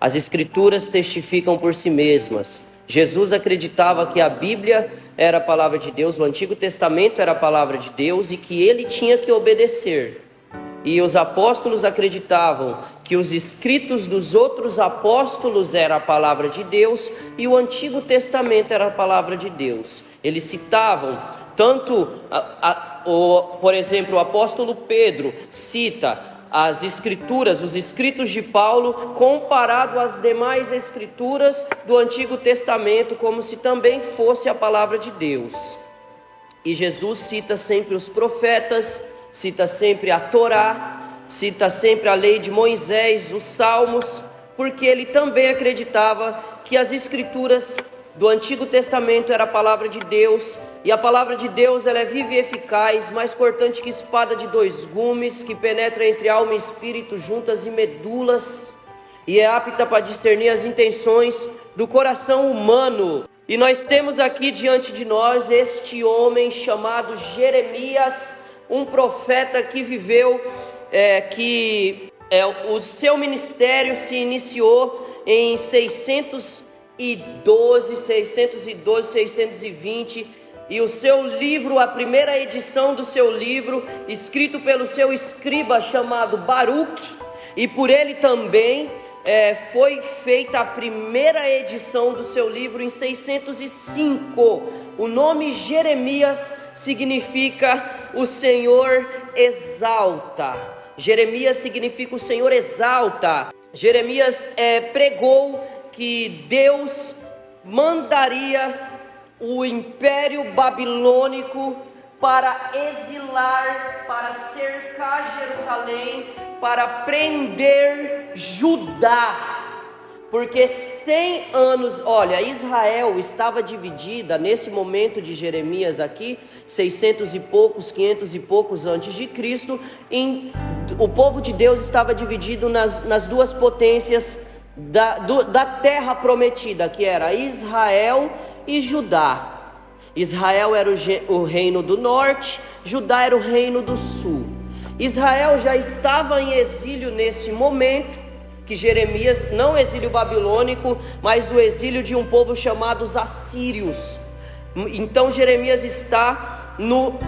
As Escrituras testificam por si mesmas. Jesus acreditava que a Bíblia era a palavra de Deus, o Antigo Testamento era a palavra de Deus e que ele tinha que obedecer. E os apóstolos acreditavam que os escritos dos outros apóstolos era a palavra de Deus e o Antigo Testamento era a palavra de Deus. Eles citavam tanto, por exemplo, o apóstolo Pedro cita as escrituras, os escritos de Paulo, comparado às demais escrituras do Antigo Testamento, como se também fosse a palavra de Deus. E Jesus cita sempre os profetas, cita sempre a Torá, cita sempre a lei de Moisés, os Salmos, porque ele também acreditava que as escrituras do Antigo Testamento era a palavra de Deus, e a palavra de Deus ela é viva e eficaz, mais cortante que espada de dois gumes, que penetra entre alma e espírito, juntas e medulas, e é apta para discernir as intenções do coração humano. E nós temos aqui diante de nós este homem chamado Jeremias, um profeta que viveu, o seu ministério se iniciou em 612, 620, e o seu livro, a primeira edição do seu livro, escrito pelo seu escriba chamado Baruque, e por ele também foi feita a primeira edição do seu livro em 605. O nome Jeremias significa o Senhor exalta. Jeremias significa o Senhor exalta. Jeremias pregou que Deus mandaria o império babilônico para exilar, para cercar Jerusalém, para prender Judá, porque 100 anos, olha, Israel estava dividida nesse momento de Jeremias aqui, 600 e poucos, 500 e poucos antes de Cristo, o povo de Deus estava dividido nas duas potências da terra prometida, que era Israel e Judá. Israel era o reino do norte, Judá era o reino do sul. Israel já estava em exílio nesse momento, que Jeremias, não exílio babilônico, mas o exílio de um povo chamado os assírios. Então Jeremias está no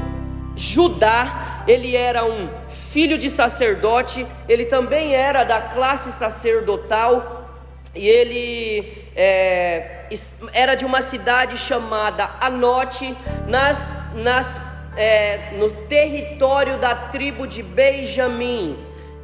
Judá, ele era um filho de sacerdote, ele também era da classe sacerdotal, e ele era de uma cidade chamada Anote, no território da tribo de Benjamim.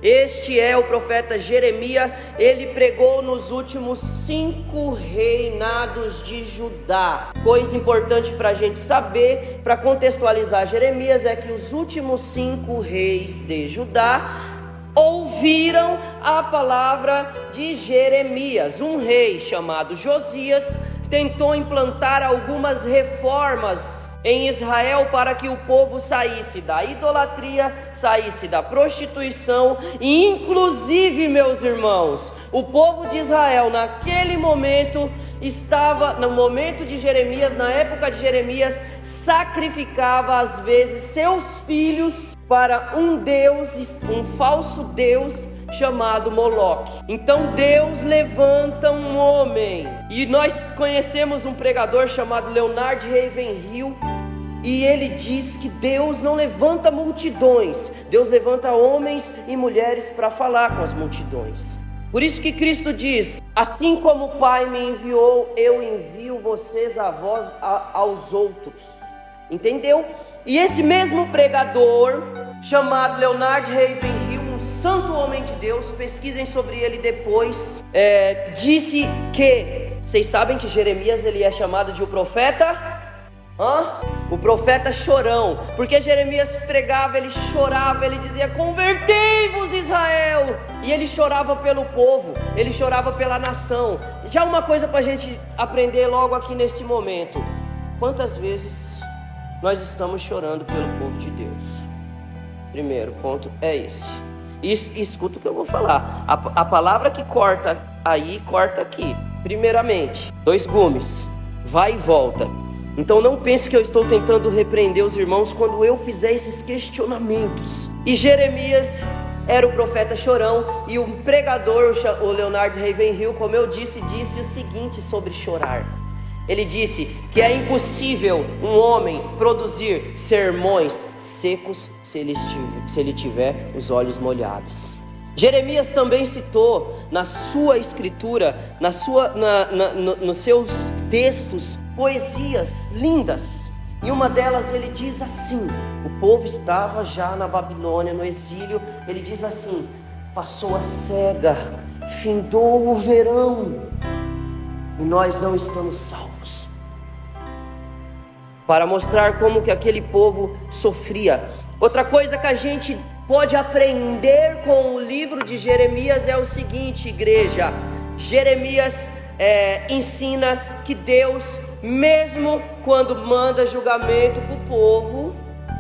Este é o profeta Jeremias. Ele pregou nos últimos 5 reinados de Judá. Coisa importante para a gente saber, para contextualizar Jeremias, é que os últimos 5 reis de Judá ouviram a palavra de Jeremias. Um rei chamado Josias tentou implantar algumas reformas em Israel para que o povo saísse da idolatria, saísse da prostituição, e inclusive, meus irmãos, o povo de Israel naquele momento estava, no momento de Jeremias, na época de Jeremias, sacrificava às vezes seus filhos para um deus, um falso deus chamado Moloque. Então Deus levanta um homem, e nós conhecemos um pregador chamado Leonard Ravenhill, e ele diz que Deus não levanta multidões, Deus levanta homens e mulheres para falar com as multidões. Por isso que Cristo diz: assim como o Pai me enviou, eu envio vocês aos outros. Entendeu? E esse mesmo pregador chamado Leonard Ravenhill, um santo homem de Deus, pesquisem sobre ele depois, disse que, vocês sabem que Jeremias ele é chamado de o profeta? O profeta chorão, porque Jeremias pregava, ele chorava, ele dizia: convertei-vos, Israel, e ele chorava pelo povo, ele chorava pela nação. Já uma coisa para a gente aprender logo aqui nesse momento: quantas vezes nós estamos chorando pelo povo de Deus? Primeiro ponto é esse. E escuta o que eu vou falar. A palavra que corta aí, corta aqui. Primeiramente, 2 gumes, vai e volta. Então não pense que eu estou tentando repreender os irmãos quando eu fizer esses questionamentos. E Jeremias era o profeta chorão, e o pregador, o Leonard Ravenhill, como eu disse o seguinte sobre chorar. Ele disse que é impossível um homem produzir sermões secos se ele tiver os olhos molhados. Jeremias também citou na sua escritura, nos seus textos, poesias lindas. E uma delas ele diz assim: o povo estava já na Babilônia, no exílio. Ele diz assim: passou a cega, findou o verão, e nós não estamos salvos. Para mostrar como que aquele povo sofria. Outra coisa que a gente pode aprender com o livro de Jeremias é o seguinte, igreja: Jeremias ensina que Deus, mesmo quando manda julgamento para o povo,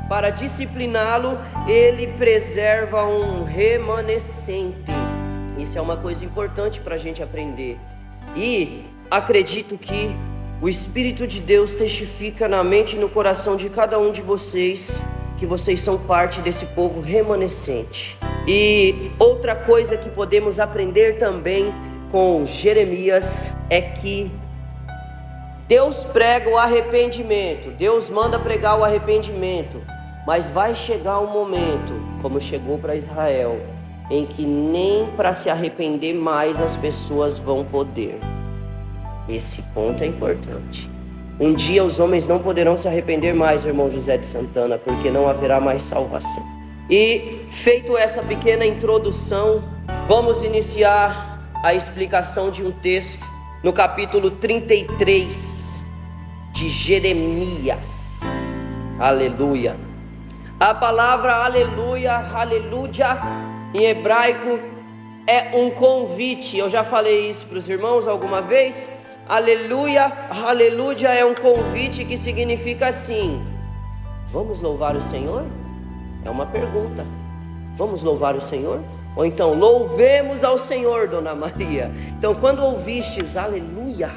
para discipliná-lo, Ele preserva um remanescente. Isso é uma coisa importante para a gente aprender. E acredito que o Espírito de Deus testifica na mente e no coração de cada um de vocês que vocês são parte desse povo remanescente. E outra coisa que podemos aprender também com Jeremias é que Deus prega o arrependimento, Deus manda pregar o arrependimento, mas vai chegar um momento, como chegou para Israel, em que nem para se arrepender mais as pessoas vão poder. Esse ponto é importante. Um dia os homens não poderão se arrepender mais, irmão José de Santana, porque não haverá mais salvação. E feito essa pequena introdução, vamos iniciar a explicação de um texto no capítulo 33 de Jeremias. Aleluia. A palavra aleluia, aleluia, em hebraico é um convite. Eu já falei isso para os irmãos alguma vez. Aleluia, aleluia é um convite que significa assim: vamos louvar o Senhor? É uma pergunta. Vamos louvar o Senhor? Ou então, louvemos ao Senhor, Dona Maria. Então, quando ouvistes aleluia,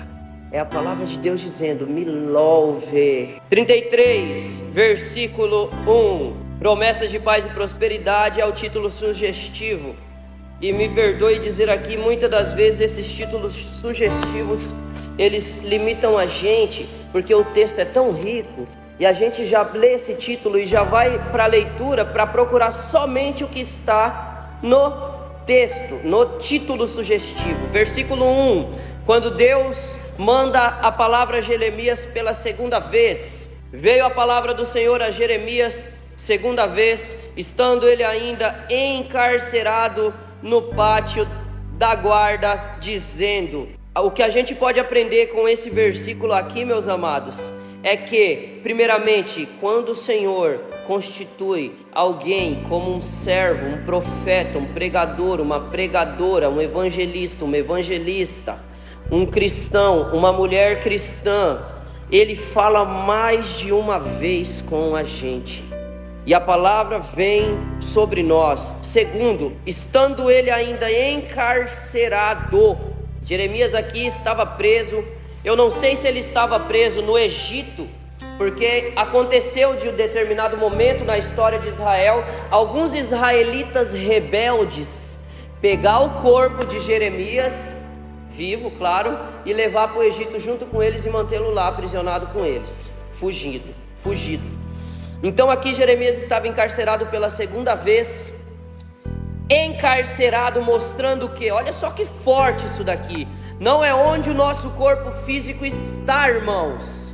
é a palavra de Deus dizendo: me louve. 33, versículo 1. Promessas de paz e prosperidade é o título sugestivo. E me perdoe dizer aqui, muitas das vezes esses títulos sugestivos, eles limitam a gente, porque o texto é tão rico, e a gente já lê esse título e já vai para a leitura para procurar somente o que está no texto, no título sugestivo. Versículo 1, quando Deus manda a palavra a Jeremias pela segunda vez, veio a palavra do Senhor a Jeremias segunda vez, estando ele ainda encarcerado no pátio da guarda, dizendo... O que a gente pode aprender com esse versículo aqui, meus amados, é que, primeiramente, quando o Senhor constitui alguém como um servo, um profeta, um pregador, uma pregadora, um evangelista, uma evangelista, um cristão, uma mulher cristã, Ele fala mais de uma vez com a gente. E a palavra vem sobre nós. Segundo, estando ele ainda encarcerado. Jeremias aqui estava preso. Eu não sei se ele estava preso no Egito, porque aconteceu de um determinado momento na história de Israel, alguns israelitas rebeldes pegar o corpo de Jeremias, vivo, claro, e levar para o Egito junto com eles e mantê-lo lá aprisionado com eles, fugido. Então aqui Jeremias estava encarcerado pela segunda vez. Encarcerado, mostrando que, olha só que forte isso daqui, não é onde o nosso corpo físico está, irmãos.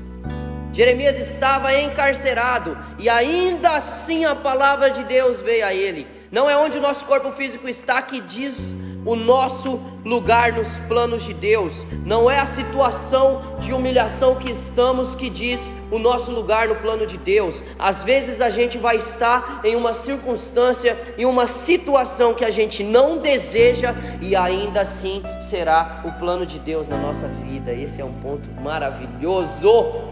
Jeremias estava encarcerado, e ainda assim a palavra de Deus veio a ele. Não é onde o nosso corpo físico está que diz o nosso lugar nos planos de Deus. Não é a situação de humilhação que estamos que diz o nosso lugar no plano de Deus. Às vezes a gente vai estar em uma circunstância, em uma situação que a gente não deseja, e ainda assim será o plano de Deus na nossa vida. Esse é um ponto maravilhoso.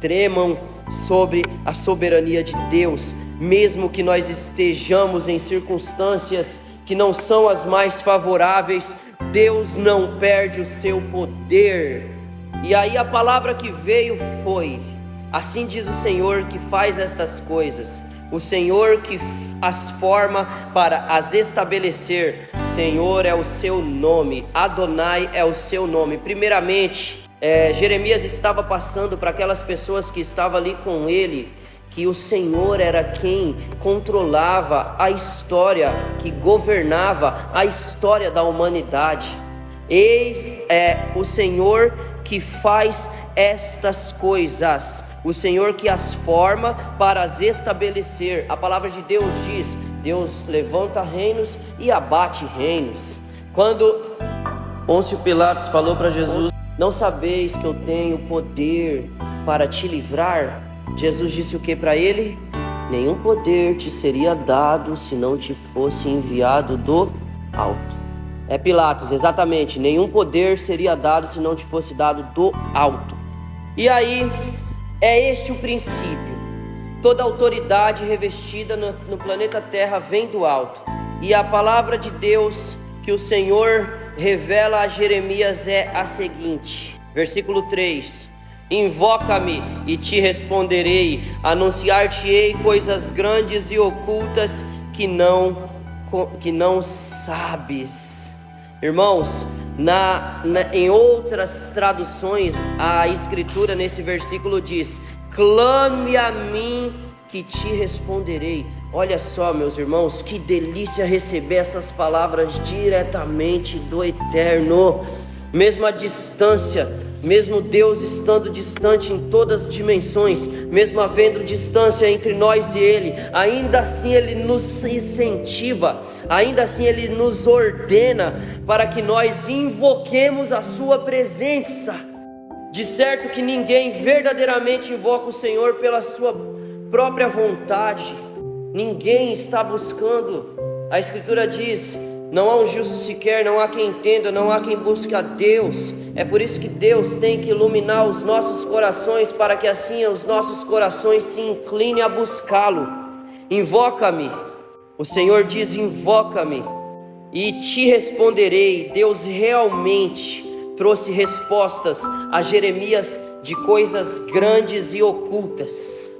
Tremam sobre a soberania de Deus, mesmo que nós estejamos em circunstâncias que não são as mais favoráveis, Deus não perde o seu poder. E aí a palavra que veio foi: assim diz o Senhor que faz estas coisas, o Senhor que as forma para as estabelecer. Senhor é o seu nome, Adonai é o seu nome. Primeiramente, Jeremias estava passando para aquelas pessoas que estavam ali com ele, que o Senhor era quem controlava a história, que governava a história da humanidade. Eis o Senhor que faz estas coisas, o Senhor que as forma para as estabelecer. A palavra de Deus diz: Deus levanta reinos e abate reinos. Quando Pôncio Pilatos falou para Jesus: não sabeis que eu tenho poder para te livrar? Jesus disse o que para ele? Nenhum poder te seria dado se não te fosse enviado do alto. Pilatos, exatamente, nenhum poder seria dado se não te fosse dado do alto. E aí, é este o princípio. Toda autoridade revestida no planeta Terra vem do alto. E a palavra de Deus que o Senhor revela a Jeremias é a seguinte, versículo 3: invoca-me e te responderei, anunciar-te-ei coisas grandes e ocultas que não sabes. Irmãos, em outras traduções, a escritura nesse versículo diz: clame a mim que te responderei. Olha só, meus irmãos, que delícia receber essas palavras diretamente do Eterno. Mesmo à distância, mesmo Deus estando distante em todas as dimensões, mesmo havendo distância entre nós e Ele, ainda assim Ele nos incentiva, ainda assim Ele nos ordena para que nós invoquemos a Sua presença. De certo que ninguém verdadeiramente invoca o Senhor pela sua própria vontade. Ninguém está buscando. A Escritura diz: não há um justo sequer, não há quem entenda, não há quem busque a Deus. É por isso que Deus tem que iluminar os nossos corações, para que assim os nossos corações se inclinem a buscá-lo. Invoca-me, o Senhor diz: invoca-me e te responderei. Deus realmente trouxe respostas a Jeremias de coisas grandes e ocultas.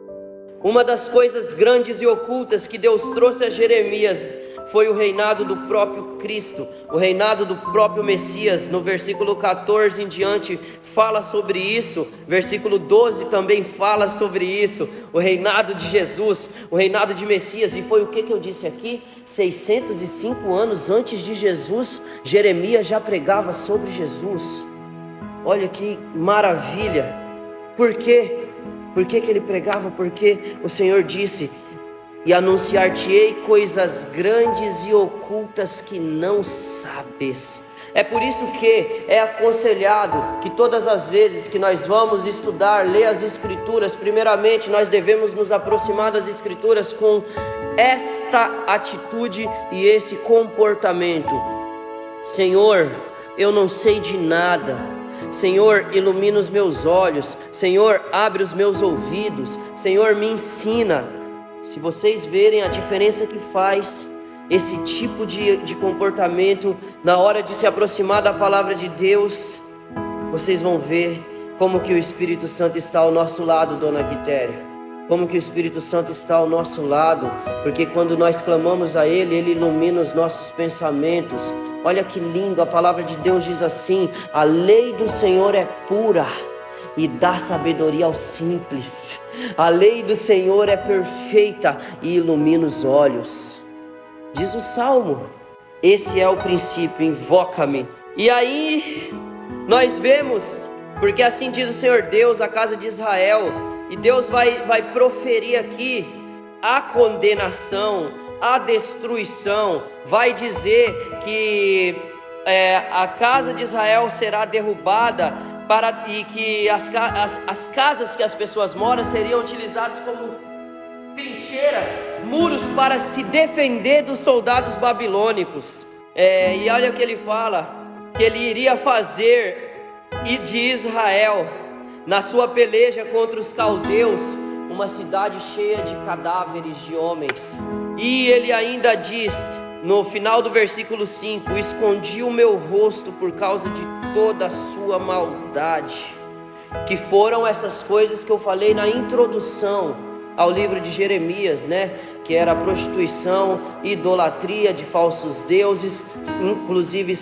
Uma das coisas grandes e ocultas que Deus trouxe a Jeremias foi o reinado do próprio Cristo, o reinado do próprio Messias. No versículo 14 em diante fala sobre isso, versículo 12 também fala sobre isso, o reinado de Jesus, o reinado de Messias. E foi o que eu disse aqui? 605 anos antes de Jesus, Jeremias já pregava sobre Jesus. Olha que maravilha. Por quê? Por que ele pregava? Porque o Senhor disse: e anunciar-te-ei coisas grandes e ocultas que não sabes. É por isso que é aconselhado que todas as vezes que nós vamos estudar, ler as Escrituras, primeiramente nós devemos nos aproximar das Escrituras com esta atitude e esse comportamento: Senhor, eu não sei de nada. Senhor, ilumina os meus olhos. Senhor, abre os meus ouvidos. Senhor, me ensina. Se vocês verem a diferença que faz esse tipo de comportamento na hora de se aproximar da palavra de Deus, vocês vão ver como que o Espírito Santo está ao nosso lado, dona Quitéria. Como que o Espírito Santo está ao nosso lado, porque quando nós clamamos a Ele, Ele ilumina os nossos pensamentos. Olha que lindo, a palavra de Deus diz assim: a lei do Senhor é pura e dá sabedoria aos simples. A lei do Senhor é perfeita e ilumina os olhos. Diz o Salmo. Esse é o princípio: invoca-me. E aí nós vemos, porque assim diz o Senhor Deus à casa de Israel, e Deus vai proferir aqui a condenação, a destruição. Vai dizer que a casa de Israel será derrubada, e que as casas que as pessoas moram seriam utilizadas como trincheiras, muros para se defender dos soldados babilônicos. E olha o que ele fala: que ele iria fazer de Israel, na sua peleja contra os caldeus, uma cidade cheia de cadáveres de homens. E ele ainda diz, no final do versículo 5: escondi o meu rosto por causa de toda a sua maldade. Que foram essas coisas que eu falei na introdução. ao livro de Jeremias, né? Que era a prostituição, idolatria de falsos deuses, inclusive